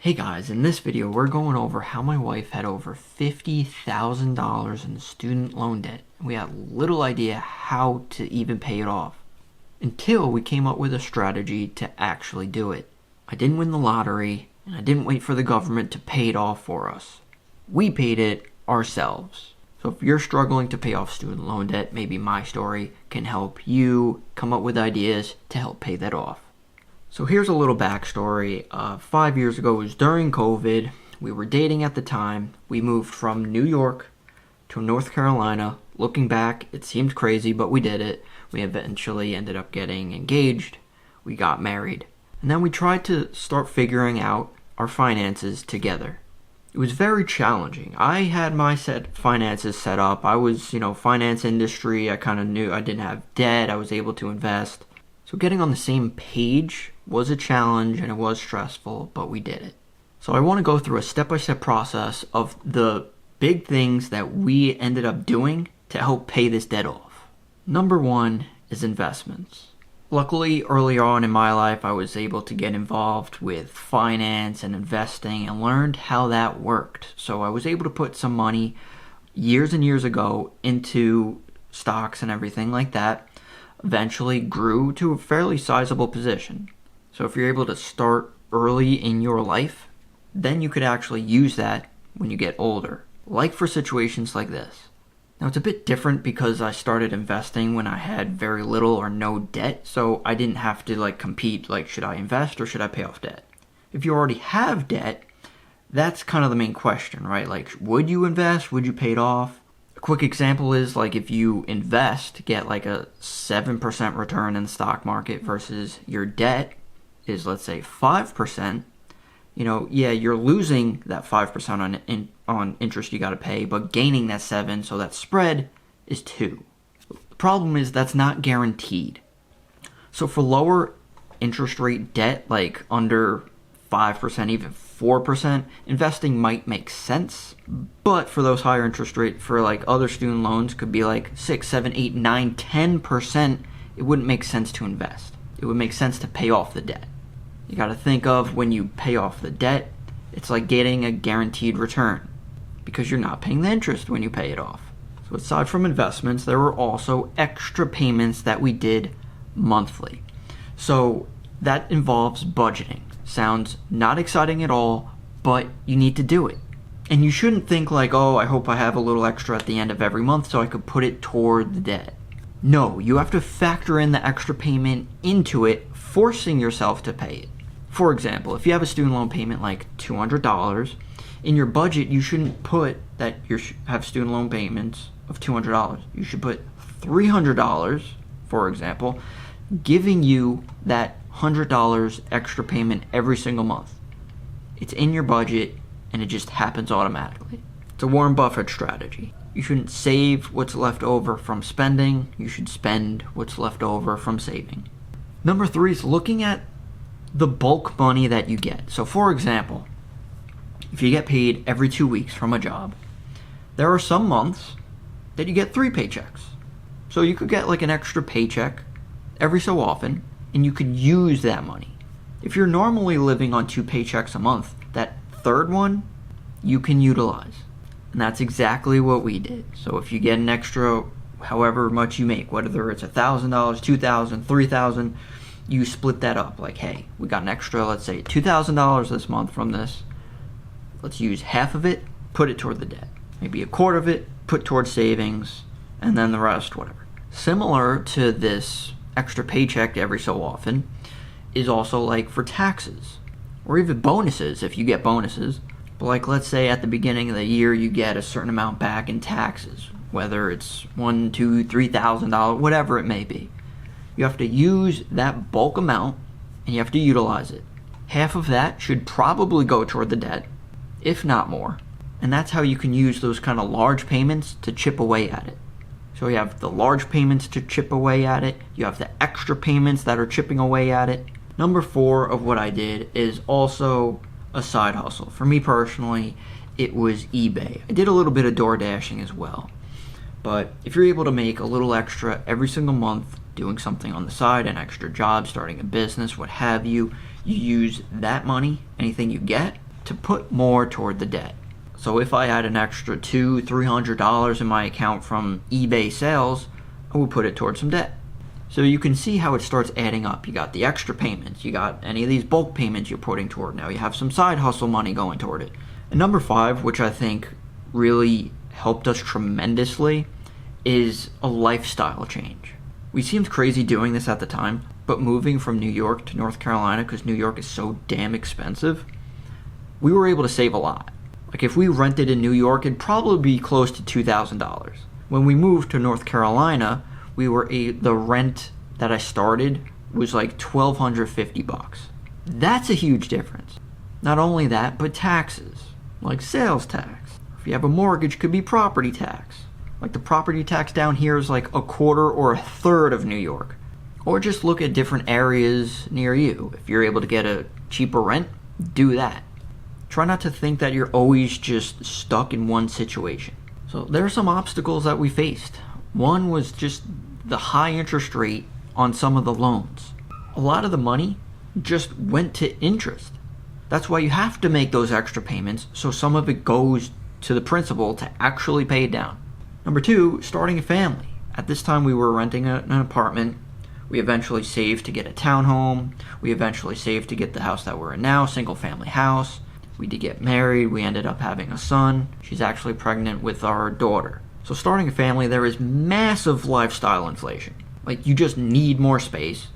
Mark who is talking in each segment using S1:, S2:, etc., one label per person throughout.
S1: Hey guys, in this video we're going over how my wife had over $50,000 in student loan debt. We had little idea how to even pay it off until we came up with a strategy to actually do it. I didn't win the lottery and I didn't wait for the government to pay it off for us. We paid it ourselves. So if you're struggling to pay off student loan debt, maybe my story can help you come up with ideas to help pay that off. So here's a little backstory. 5 years ago, it was during COVID. We were dating at the time. We moved from New York to North Carolina. Looking back, it seemed crazy, but we did it. We eventually ended up getting engaged. We got married. And then we tried to start figuring out our finances together. It was very challenging. I had my finances set up. I was, finance industry. I kind of knew I didn't have debt. I was able to invest. So getting on the same page was a challenge and it was stressful, but we did it. So I want to go through a step-by-step process of the big things that we ended up doing to help pay this debt off. Number one is investments. Luckily, early on in my life, I was able to get involved with finance and investing and learned how that worked. So I was able to put some money years and years ago into stocks and everything like that. Eventually grew to a fairly sizable position. So if you're able to start early in your life, then you could actually use that when you get older, like for situations like this. Now it's a bit different because I started investing when I had very little or no debt, so I didn't have to compete, should I invest or should I pay off debt? If you already have debt, that's kind of the main question, right? Would you invest? Would you pay it off? A quick example is if you invest, get a 7% return in the stock market versus your debt is, let's say, 5%. You're losing that 5% on interest you got to pay, but gaining that 7%, so that spread is 2%. The problem is that's not guaranteed. So for lower interest rate debt, under 5%, even 4%, investing might make sense. But for those higher interest rate, for other student loans, could be 6, 7, 8, 9, 10%, it wouldn't make sense to invest. It would make sense to pay off the debt. You got to think of when you pay off the debt, it's like getting a guaranteed return because you're not paying the interest when you pay it off. So aside from investments, there were also extra payments that we did monthly. So that involves budgeting. Sounds not exciting at all, but you need to do it. And you shouldn't think oh, I hope I have a little extra at the end of every month so I could put it toward the debt. No, you have to factor in the extra payment into it, forcing yourself to pay it. For example, if you have a student loan payment $200, in your budget you shouldn't put that you have student loan payments of $200. You should put $300, for example, giving you that $100 extra payment every single month. It's in your budget and it just happens automatically. It's a Warren Buffett strategy. You shouldn't save what's left over from spending. You should spend what's left over from saving. Number 3 is looking at the bulk money that you get. So for example, if you get paid every 2 weeks from a job, there are some months that you get 3 paychecks. So you could get an extra paycheck every so often, and you could use that money. If you're normally living on 2 paychecks a month, that third one you can utilize. And that's exactly what we did. So if you get an extra, however much you make, whether it's $1,000, $2,000, $3,000, you split that up. Hey, we got an extra, let's say $2,000 this month from this. Let's use half of it, put it toward the debt. Maybe a quarter of it, put toward savings, and then the rest, whatever. Similar to this extra paycheck every so often is also for taxes or even bonuses if you get bonuses. But let's say at the beginning of the year you get a certain amount back in taxes, whether it's $1,000, $2,000, $3,000, whatever it may be. You have to use that bulk amount and you have to utilize it. Half of that should probably go toward the debt, if not more. And that's how you can use those kind of large payments to chip away at it. So you have the large payments to chip away at it. You have the extra payments that are chipping away at it. Number 4 of what I did is also a side hustle. For me personally, it was eBay. I did a little bit of door dashing as well. But if you're able to make a little extra every single month doing something on the side, an extra job, starting a business, what have you, you use that money, anything you get, to put more toward the debt. So if I had an extra $200-300 in my account from eBay sales, I would put it towards some debt. So you can see how it starts adding up. You got the extra payments, you got any of these bulk payments you're putting toward. Now you have some side hustle money going toward it. And number 5, which I think really helped us tremendously, is a lifestyle change. We seemed crazy doing this at the time, but moving from New York to North Carolina, because New York is so damn expensive, we were able to save a lot. Like if we rented in New York, it'd probably be close to $2,000. When we moved to North Carolina, the rent that I started was like $1,250. That's a huge difference. Not only that, but taxes, like sales tax. If you have a mortgage, could be property tax. Like the property tax down here is like a quarter or a third of New York. Or just look at different areas near you. If you're able to get a cheaper rent, do that. Try not to think that you're always just stuck in one situation. So there are some obstacles that we faced. One was just the high interest rate on some of the loans. A lot of the money just went to interest. That's why you have to make those extra payments, so some of it goes to the principal to actually pay it down. Number 2, starting a family. At this time we were renting an apartment. We eventually saved to get a townhome. We eventually saved to get the house that we're in now, single family house. We did get married. We ended up having a son. She's actually pregnant with our daughter. So starting a family, there is massive lifestyle inflation. Like you just need more space.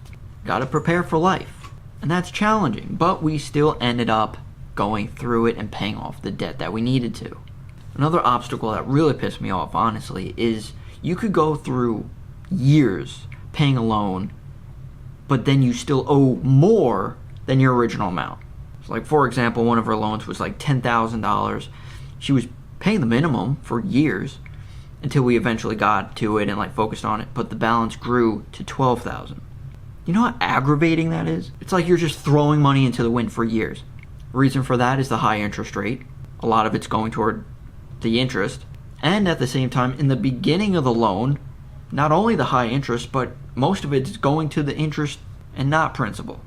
S1: Got to prepare for life. And that's challenging, but we still ended up going through it and paying off the debt that we needed to. Another obstacle that really pissed me off, honestly, is you could go through years paying a loan, but then you still owe more than your original amount. So like, for example, one of her loans was like $10,000. She was paying the minimum for years until we eventually got to it and like focused on it, but the balance grew to $12,000. You know how aggravating that is? It's like you're just throwing money into the wind for years. Reason for that is the high interest rate. A lot of it's going toward the interest. And at the same time, in the beginning of the loan, not only the high interest, but most of it's going to the interest and not principal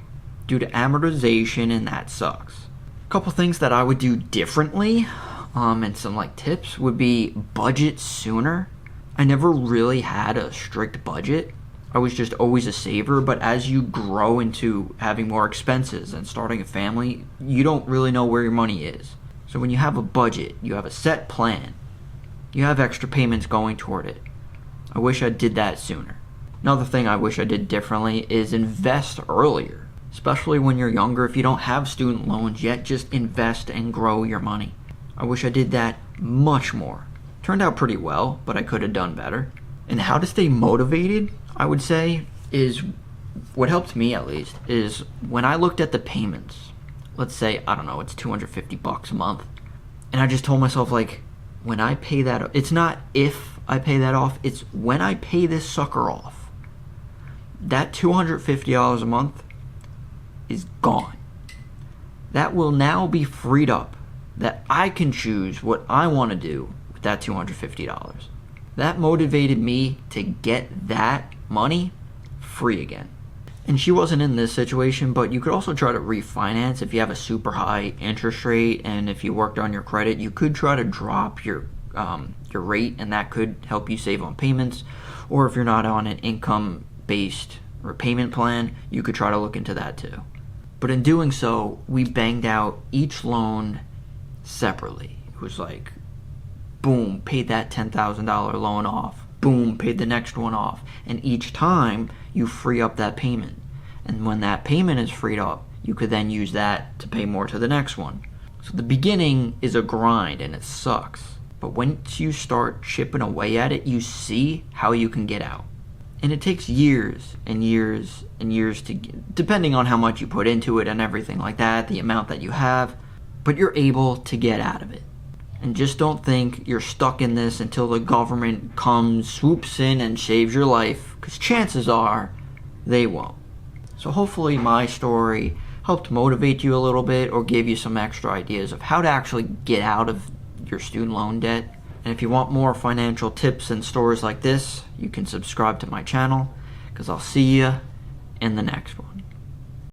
S1: due to amortization, and that sucks. A couple things that I would do differently, and some like tips would be budget sooner. I never really had a strict budget. I was just always a saver, but as you grow into having more expenses and starting a family, you don't really know where your money is. So when you have a budget, you have a set plan, you have extra payments going toward it. I wish I did that sooner. Another thing I wish I did differently is invest earlier, especially when you're younger. If you don't have student loans yet, just invest and grow your money. I wish I did that much more. Turned out pretty well, but I could have done better. And how to stay motivated, I would say, is what helped me at least, is when I looked at the payments. Let's say, I don't know, it's $250 a month. And I just told myself, like, when I pay that, it's not if I pay that off, it's when I pay this sucker off. That $250 a month is gone. That will now be freed up, that I can choose what I want to do with that $250. That motivated me to get that money free again. And she wasn't in this situation, but you could also try to refinance if you have a super high interest rate, and if you worked on your credit, you could try to drop your rate, and that could help you save on payments. Or if you're not on an income-based repayment plan, you could try to look into that too. But in doing so, we banged out each loan separately. It was like, boom, paid that $10,000 loan off. Boom, paid the next one off. And each time, you free up that payment. And when that payment is freed up, you could then use that to pay more to the next one. So the beginning is a grind, and it sucks. But once you start chipping away at it, you see how you can get out. And it takes years and years and years to get, depending on how much you put into it and everything like that, the amount that you have, but you're able to get out of it. And just don't think you're stuck in this until the government comes, swoops in, and saves your life, because chances are they won't. So hopefully my story helped motivate you a little bit, or give you some extra ideas of how to actually get out of your student loan debt. And if you want more financial tips and stories like this, you can subscribe to my channel, because I'll see you in the next one.